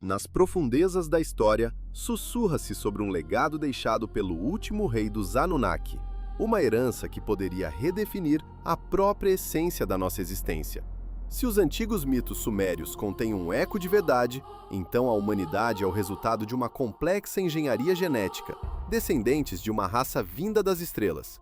Nas profundezas da história, sussurra-se sobre um legado deixado pelo último rei dos Anunnaki, uma herança que poderia redefinir a própria essência da nossa existência. Se os antigos mitos sumérios contêm um eco de verdade, então a humanidade é o resultado de uma complexa engenharia genética, descendentes de uma raça vinda das estrelas.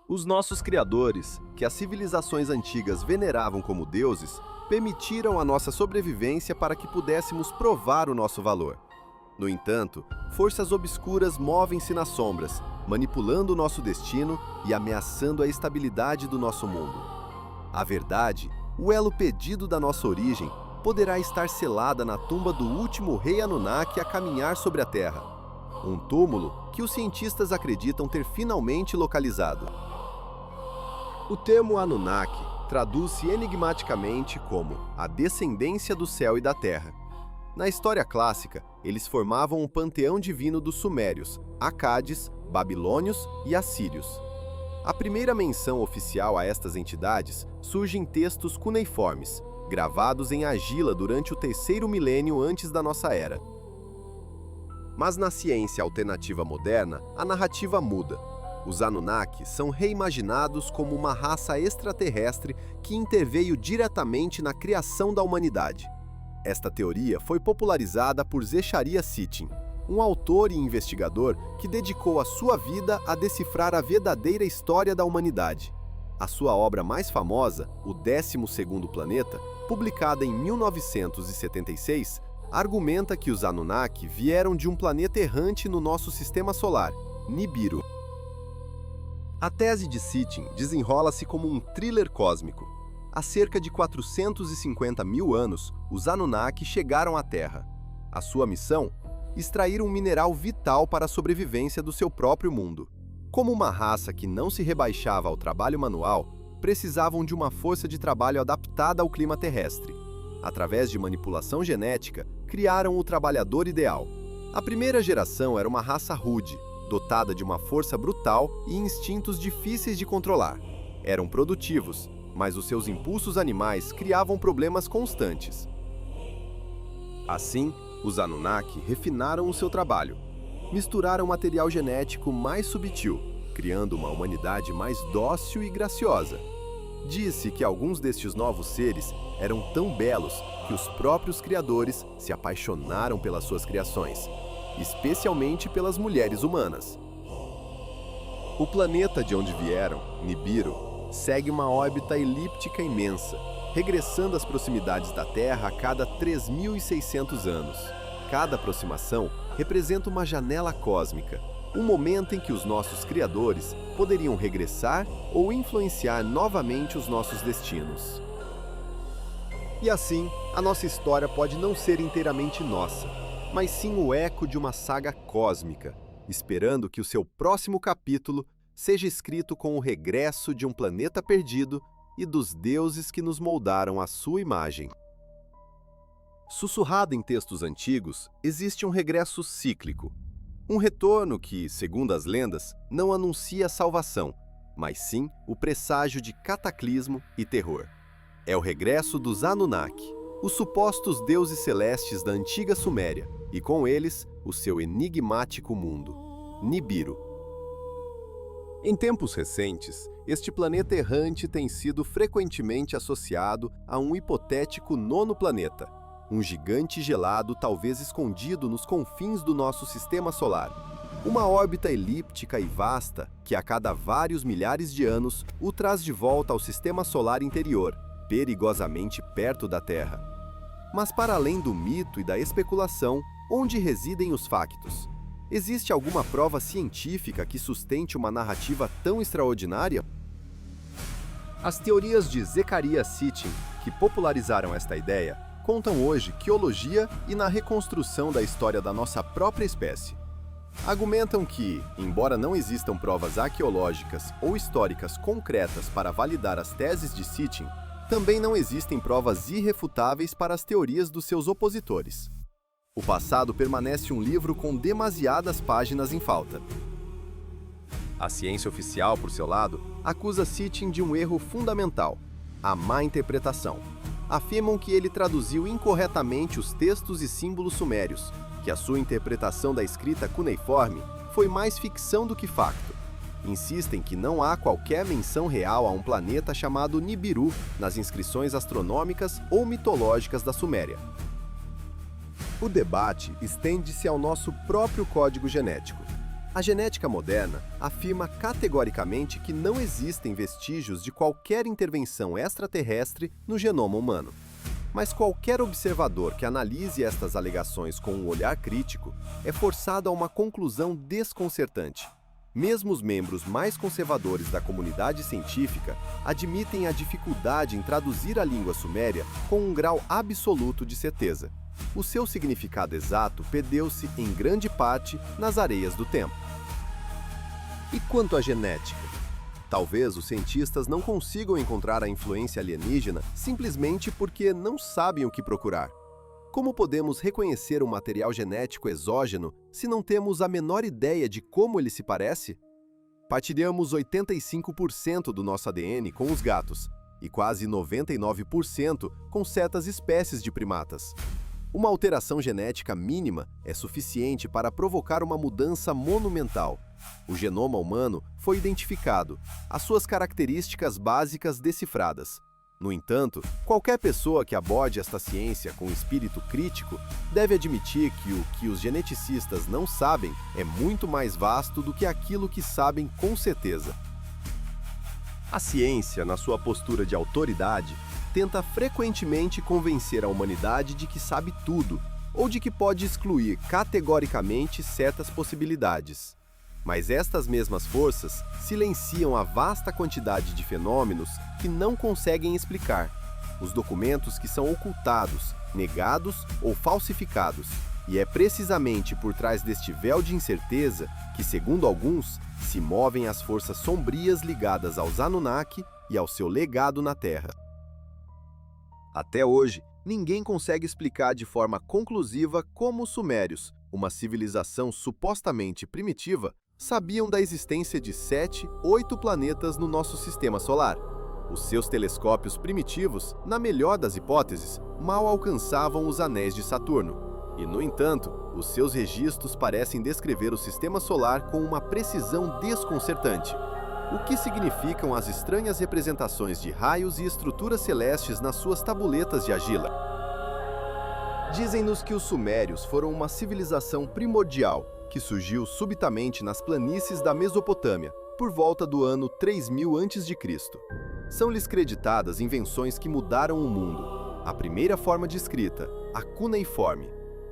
Os nossos criadores, que as civilizações antigas veneravam como deuses, permitiram a nossa sobrevivência para que pudéssemos provar o nosso valor. No entanto, forças obscuras movem-se nas sombras, manipulando o nosso destino e ameaçando a estabilidade do nosso mundo. A verdade, o elo perdido da nossa origem, poderá estar selada na tumba do último rei Anunnaki a caminhar sobre a Terra. Um túmulo que os cientistas acreditam ter finalmente localizado. O termo Anunnaki traduz-se enigmaticamente como a descendência do céu e da terra. Na história clássica, eles formavam o panteão divino dos Sumérios, Acades, Babilônios e Assírios. A primeira menção oficial a estas entidades surge em textos cuneiformes, gravados em argila durante o terceiro milênio antes da nossa era. Mas na ciência alternativa moderna, a narrativa muda. Os Anunnaki são reimaginados como uma raça extraterrestre que interveio diretamente na criação da humanidade. Esta teoria foi popularizada por Zecharia Sitchin, um autor e investigador que dedicou a sua vida a decifrar a verdadeira história da humanidade. A sua obra mais famosa, O 12º Planeta, publicada em 1976, argumenta que os Anunnaki vieram de um planeta errante no nosso sistema solar, Nibiru. A tese de Sitchin desenrola-se como um thriller cósmico. Há cerca de 450 mil anos, os Anunnaki chegaram à Terra. A sua missão? Extrair um mineral vital para a sobrevivência do seu próprio mundo. Como uma raça que não se rebaixava ao trabalho manual, precisavam de uma força de trabalho adaptada ao clima terrestre. Através de manipulação genética, criaram o trabalhador ideal. A primeira geração era uma raça rude, dotada de uma força brutal e instintos difíceis de controlar. Eram produtivos, mas os seus impulsos animais criavam problemas constantes. Assim, os Anunnaki refinaram o seu trabalho. Misturaram material genético mais subtil, criando uma humanidade mais dócil e graciosa. Diz-se que alguns destes novos seres eram tão belos que os próprios criadores se apaixonaram pelas suas criações, especialmente pelas mulheres humanas. O planeta de onde vieram, Nibiru, segue uma órbita elíptica imensa, regressando às proximidades da Terra a cada 3.600 anos. Cada aproximação representa uma janela cósmica, um momento em que os nossos criadores poderiam regressar ou influenciar novamente os nossos destinos. E assim, a nossa história pode não ser inteiramente nossa, mas sim o eco de uma saga cósmica, esperando que o seu próximo capítulo seja escrito com o regresso de um planeta perdido e dos deuses que nos moldaram à sua imagem. Sussurrado em textos antigos, existe um regresso cíclico. Um retorno que, segundo as lendas, não anuncia salvação, mas sim o presságio de cataclismo e terror. É o regresso dos Anunnaki, os supostos deuses celestes da antiga Suméria, e com eles, o seu enigmático mundo, Nibiru. Em tempos recentes, este planeta errante tem sido frequentemente associado a um hipotético nono planeta, um gigante gelado talvez escondido nos confins do nosso sistema solar. Uma órbita elíptica e vasta que a cada vários milhares de anos o traz de volta ao sistema solar interior, perigosamente perto da Terra. Mas para além do mito e da especulação, onde residem os factos? Existe alguma prova científica que sustente uma narrativa tão extraordinária? As teorias de Zecharia Sitchin, que popularizaram esta ideia, contam hoje quiologia e na reconstrução da história da nossa própria espécie. Argumentam que, embora não existam provas arqueológicas ou históricas concretas para validar as teses de Sitchin, também não existem provas irrefutáveis para as teorias dos seus opositores. O passado permanece um livro com demasiadas páginas em falta. A ciência oficial, por seu lado, acusa Sitchin de um erro fundamental: a má interpretação. afirmam que ele traduziu incorretamente os textos e símbolos sumérios, que a sua interpretação da escrita cuneiforme foi mais ficção do que facto. Insistem que não há qualquer menção real a um planeta chamado Nibiru nas inscrições astronômicas ou mitológicas da Suméria. O debate estende-se ao nosso próprio código genético. A genética moderna afirma categoricamente que não existem vestígios de qualquer intervenção extraterrestre no genoma humano. Mas qualquer observador que analise estas alegações com um olhar crítico é forçado a uma conclusão desconcertante. Mesmo os membros mais conservadores da comunidade científica admitem a dificuldade em traduzir a língua suméria com um grau absoluto de certeza. O seu significado exato perdeu-se, em grande parte, nas areias do tempo. E quanto à genética? Talvez os cientistas não consigam encontrar a influência alienígena simplesmente porque não sabem o que procurar. Como podemos reconhecer um material genético exógeno se não temos a menor ideia de como ele se parece? Partilhamos 85% do nosso ADN com os gatos e quase 99% com certas espécies de primatas. Uma alteração genética mínima é suficiente para provocar uma mudança monumental. O genoma humano foi identificado, as suas características básicas decifradas. No entanto, qualquer pessoa que aborde esta ciência com espírito crítico deve admitir que o que os geneticistas não sabem é muito mais vasto do que aquilo que sabem com certeza. A ciência, na sua postura de autoridade, tenta frequentemente convencer a humanidade de que sabe tudo ou de que pode excluir categoricamente certas possibilidades. Mas estas mesmas forças silenciam a vasta quantidade de fenômenos que não conseguem explicar, os documentos que são ocultados, negados ou falsificados. E é precisamente por trás deste véu de incerteza que, segundo alguns, se movem as forças sombrias ligadas aos Anunnaki e ao seu legado na Terra. Até hoje, ninguém consegue explicar de forma conclusiva como os sumérios, uma civilização supostamente primitiva, sabiam da existência de 7, 8 planetas no nosso sistema solar. Os seus telescópios primitivos, na melhor das hipóteses, mal alcançavam os anéis de Saturno. E, no entanto, os seus registros parecem descrever o sistema solar com uma precisão desconcertante. O que significam as estranhas representações de raios e estruturas celestes nas suas tabuletas de argila? Dizem-nos que os sumérios foram uma civilização primordial que surgiu subitamente nas planícies da Mesopotâmia, por volta do ano 3000 a.C. São-lhes creditadas invenções que mudaram o mundo. A primeira forma de escrita, a cuneiforme.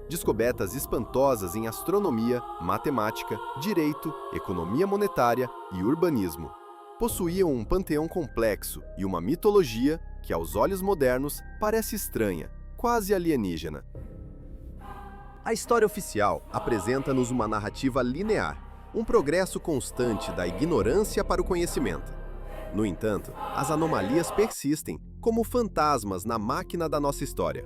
Descobertas espantosas em astronomia, matemática, direito, economia monetária e urbanismo. Possuíam um panteão complexo e uma mitologia que, aos olhos modernos, parece estranha, quase alienígena. A história oficial apresenta-nos uma narrativa linear, um progresso constante da ignorância para o conhecimento. No entanto, as anomalias persistem como fantasmas na máquina da nossa história.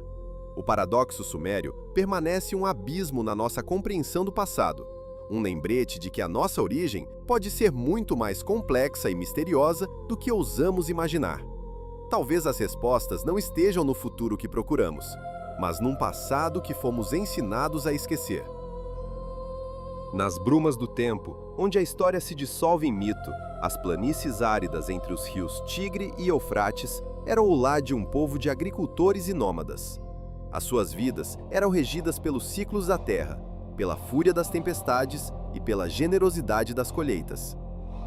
O paradoxo sumério permanece um abismo na nossa compreensão do passado, um lembrete de que a nossa origem pode ser muito mais complexa e misteriosa do que ousamos imaginar. Talvez as respostas não estejam no futuro que procuramos, mas num passado que fomos ensinados a esquecer. Nas brumas do tempo, onde a história se dissolve em mito, as planícies áridas entre os rios Tigre e Eufrates eram o lar de um povo de agricultores e nômadas. As suas vidas eram regidas pelos ciclos da terra, pela fúria das tempestades e pela generosidade das colheitas.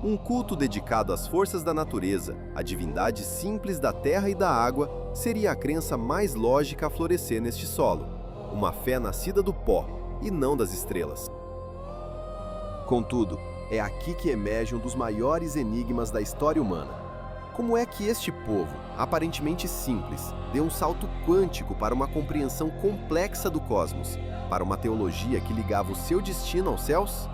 Um culto dedicado às forças da natureza, à divindade simples da terra e da água, seria a crença mais lógica a florescer neste solo, uma fé nascida do pó e não das estrelas. Contudo, é aqui que emerge um dos maiores enigmas da história humana. Como é que este povo, aparentemente simples, deu um salto quântico para uma compreensão complexa do cosmos, para uma teologia que ligava o seu destino aos céus?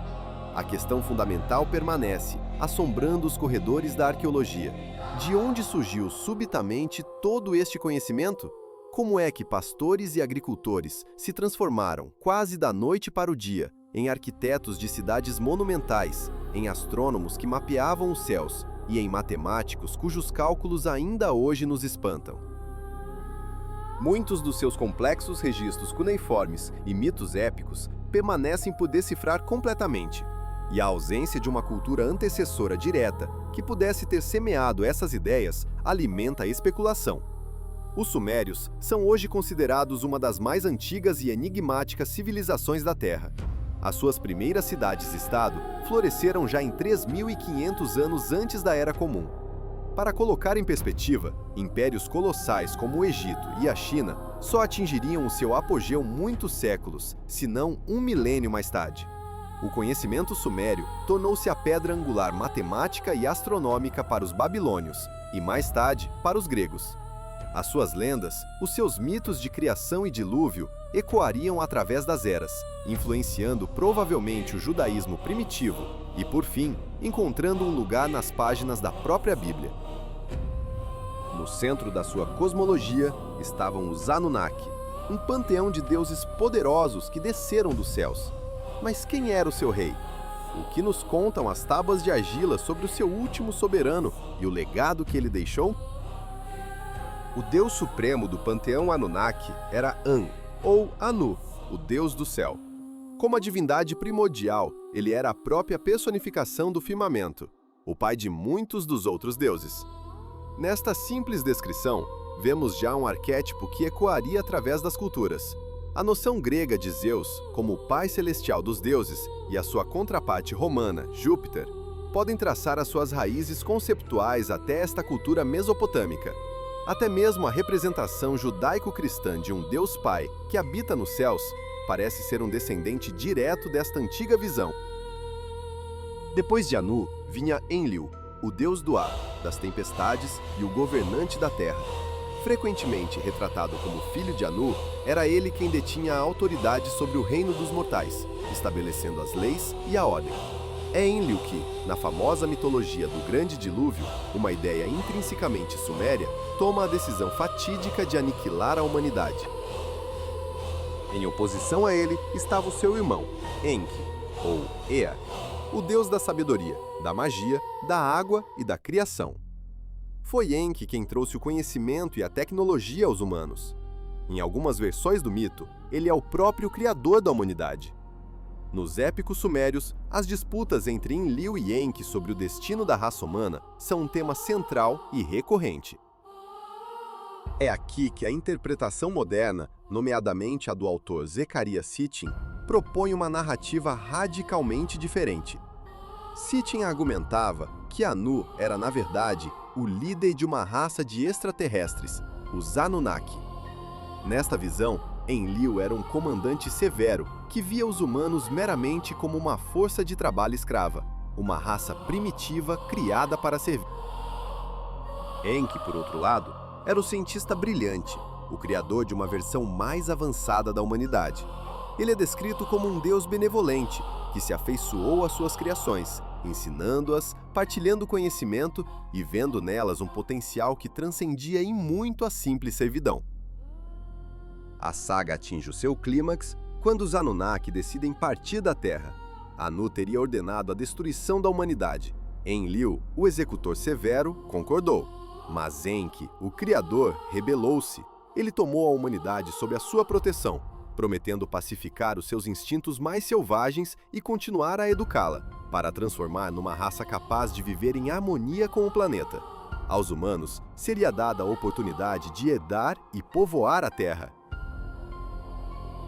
A questão fundamental permanece, assombrando os corredores da arqueologia. De onde surgiu subitamente todo este conhecimento? Como é que pastores e agricultores se transformaram, quase da noite para o dia, em arquitetos de cidades monumentais, em astrônomos que mapeavam os céus e em matemáticos cujos cálculos ainda hoje nos espantam? Muitos dos seus complexos registros cuneiformes e mitos épicos permanecem por decifrar completamente, e a ausência de uma cultura antecessora direta que pudesse ter semeado essas ideias alimenta a especulação. Os sumérios são hoje considerados uma das mais antigas e enigmáticas civilizações da Terra. As suas primeiras cidades-estado floresceram já em 3.500 anos antes da Era Comum. Para colocar em perspectiva, impérios colossais como o Egito e a China só atingiriam o seu apogeu muitos séculos, se não um milênio mais tarde. O conhecimento sumério tornou-se a pedra angular matemática e astronômica para os babilônios e, mais tarde, para os gregos. As suas lendas, os seus mitos de criação e dilúvio, ecoariam através das eras, influenciando provavelmente o judaísmo primitivo e, por fim, encontrando um lugar nas páginas da própria Bíblia. No centro da sua cosmologia estavam os Anunnaki, um panteão de deuses poderosos que desceram dos céus. Mas quem era o seu rei? O que nos contam as tábuas de argila sobre o seu último soberano e o legado que ele deixou? O deus supremo do panteão Anunnaki era An, ou Anu, o deus do céu. Como a divindade primordial, ele era a própria personificação do firmamento, o pai de muitos dos outros deuses. Nesta simples descrição, vemos já um arquétipo que ecoaria através das culturas. A noção grega de Zeus, como o pai celestial dos deuses, e a sua contraparte romana, Júpiter, podem traçar as suas raízes conceptuais até esta cultura mesopotâmica. Até mesmo a representação judaico-cristã de um Deus Pai que habita nos céus parece ser um descendente direto desta antiga visão. Depois de Anu, vinha Enlil, o deus do ar, das tempestades e o governante da terra. Frequentemente retratado como filho de Anu, era ele quem detinha a autoridade sobre o reino dos mortais, estabelecendo as leis e a ordem. É Enlil que, na famosa mitologia do Grande Dilúvio, uma ideia intrinsecamente suméria, toma a decisão fatídica de aniquilar a humanidade. Em oposição a ele estava o seu irmão, Enki, ou Ea, o deus da sabedoria, da magia, da água e da criação. Foi Enki quem trouxe o conhecimento e a tecnologia aos humanos. Em algumas versões do mito, ele é o próprio criador da humanidade. Nos épicos sumérios, as disputas entre Enlil e Enki sobre o destino da raça humana são um tema central e recorrente. É aqui que a interpretação moderna, nomeadamente a do autor Zecharia Sitchin, propõe uma narrativa radicalmente diferente. Sitchin argumentava que Anu era, na verdade, o líder de uma raça de extraterrestres, os Anunnaki. Nesta visão, Enlil era um comandante severo que via os humanos meramente como uma força de trabalho escrava, uma raça primitiva criada para servir. Enki, por outro lado, era o cientista brilhante, o criador de uma versão mais avançada da humanidade. Ele é descrito como um deus benevolente, que se afeiçoou às suas criações, ensinando-as, partilhando conhecimento e vendo nelas um potencial que transcendia em muito a simples servidão. A saga atinge o seu clímax quando os Anunnaki decidem partir da Terra. Anu teria ordenado a destruição da humanidade. Enlil, o executor severo, concordou. Mas Enki, o criador, rebelou-se. Ele tomou a humanidade sob a sua proteção, prometendo pacificar os seus instintos mais selvagens e continuar a educá-la, para a transformar numa raça capaz de viver em harmonia com o planeta. Aos humanos seria dada a oportunidade de herdar e povoar a Terra.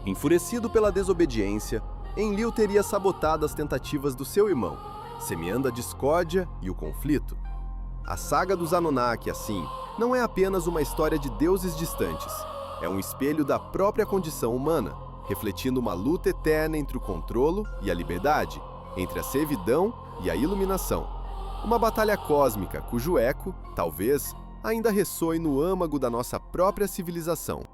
Enfurecido pela desobediência, Enlil teria sabotado as tentativas do seu irmão, semeando a discórdia e o conflito. A saga dos Anunnaki, assim, não é apenas uma história de deuses distantes. É um espelho da própria condição humana, refletindo uma luta eterna entre o controlo e a liberdade, entre a servidão e a iluminação. Uma batalha cósmica cujo eco, talvez, ainda ressoe no âmago da nossa própria civilização.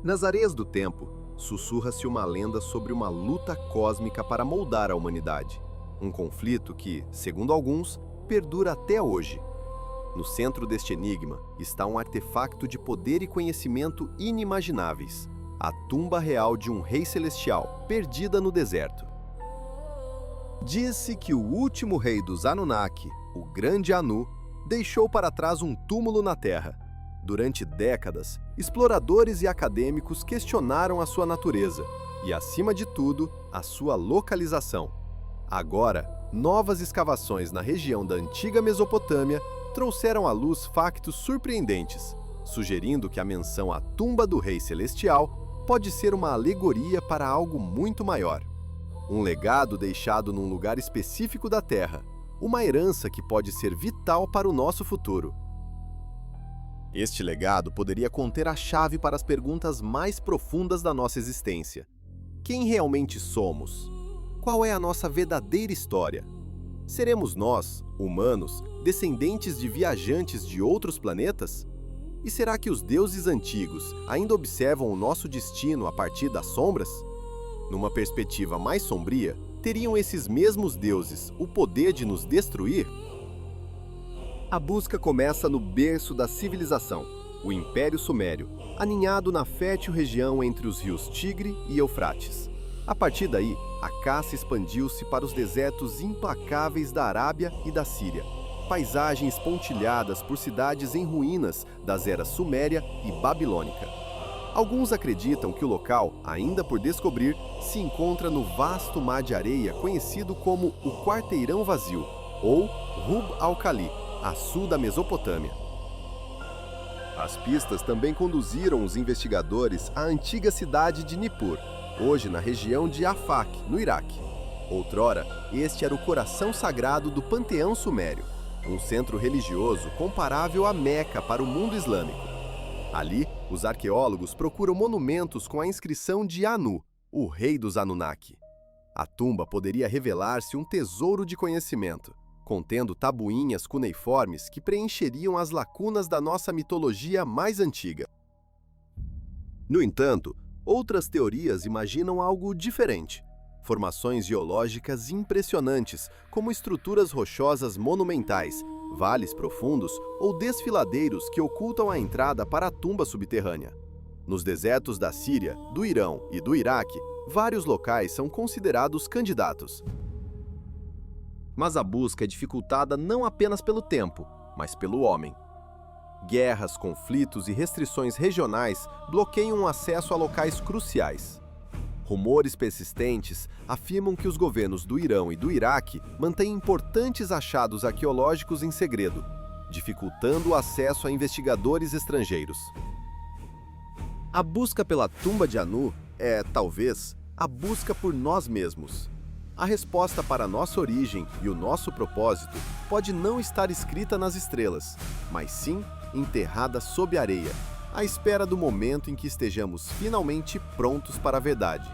Nas areias do tempo, sussurra-se uma lenda sobre uma luta cósmica para moldar a humanidade. Um conflito que, segundo alguns, perdura até hoje. No centro deste enigma está um artefacto de poder e conhecimento inimagináveis, a tumba real de um rei celestial, perdida no deserto. Diz-se que o último rei dos Anunnaki, o grande Anu, deixou para trás um túmulo na terra. Durante décadas, exploradores e acadêmicos questionaram a sua natureza e, acima de tudo, a sua localização. Agora, novas escavações na região da antiga Mesopotâmia trouxeram à luz factos surpreendentes, sugerindo que a menção à tumba do Rei Celestial pode ser uma alegoria para algo muito maior. Um legado deixado num lugar específico da Terra, uma herança que pode ser vital para o nosso futuro. Este legado poderia conter a chave para as perguntas mais profundas da nossa existência. Quem realmente somos? Qual é a nossa verdadeira história? Seremos nós, humanos, descendentes de viajantes de outros planetas? E será que os deuses antigos ainda observam o nosso destino a partir das sombras? Numa perspectiva mais sombria, teriam esses mesmos deuses o poder de nos destruir? A busca começa no berço da civilização, o Império Sumério, aninhado na fértil região entre os rios Tigre e Eufrates. A partir daí, a caça expandiu-se para os desertos implacáveis da Arábia e da Síria, paisagens pontilhadas por cidades em ruínas das eras Suméria e Babilônica. Alguns acreditam que o local, ainda por descobrir, se encontra no vasto mar de areia conhecido como o Quarteirão Vazio, ou Rub al-Khali, a sul da Mesopotâmia. As pistas também conduziram os investigadores à antiga cidade de Nippur, hoje na região de Afak, no Iraque. Outrora, este era o coração sagrado do panteão sumério, um centro religioso comparável a Meca para o mundo islâmico. Ali, os arqueólogos procuram monumentos com a inscrição de Anu, o rei dos Anunnaki. A tumba poderia revelar-se um tesouro de conhecimento, contendo tabuinhas cuneiformes que preencheriam as lacunas da nossa mitologia mais antiga. No entanto, outras teorias imaginam algo diferente. Formações geológicas impressionantes, como estruturas rochosas monumentais, vales profundos ou desfiladeiros que ocultam a entrada para a tumba subterrânea. Nos desertos da Síria, do Irão e do Iraque, vários locais são considerados candidatos. Mas a busca é dificultada não apenas pelo tempo, mas pelo homem. Guerras, conflitos e restrições regionais bloqueiam o acesso a locais cruciais. Rumores persistentes afirmam que os governos do Irão e do Iraque mantêm importantes achados arqueológicos em segredo, dificultando o acesso a investigadores estrangeiros. A busca pela tumba de Anu é, talvez, a busca por nós mesmos. A resposta para a nossa origem e o nosso propósito pode não estar escrita nas estrelas, mas sim enterrada sob a areia, à espera do momento em que estejamos finalmente prontos para a verdade.